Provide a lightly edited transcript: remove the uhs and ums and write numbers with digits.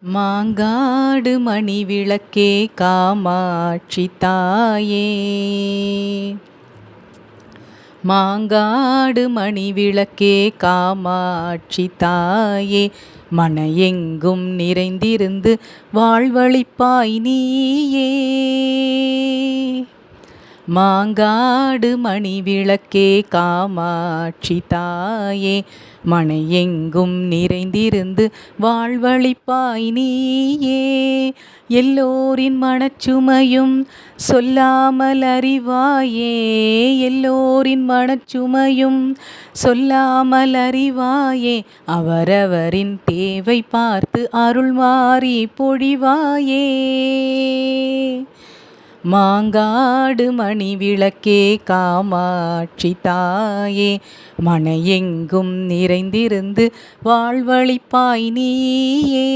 மாங்காடு மணிவிளக்கே காமாட்சி தாயே, மாங்காடு மணிவிளக்கே காமாட்சி தாயே, மனையெங்கும் நிறைந்திருந்து வாழ்வளிப்பாய் நீயே. மாங்காடு மணிவிளக்கே காமாட்சி தாயே, மனையெங்கும் நிறைந்திருந்து வாழ்வளிப்பாய் நீயே. எல்லோரின் மனச்சுமையும் சொல்லாமல் அறிவாயே, எல்லோரின் மனச்சுமையும் சொல்லாமல் அறிவாயே, அவரவரின் தேவை பார்த்து அருள்வாரி பொழிவாயே. மாங்காடு மணிவிளக்கே காமாட்சி தாயே, மனையெங்கும் நிறைந்திருந்து வாழ்வளிப்பாய் நீயே.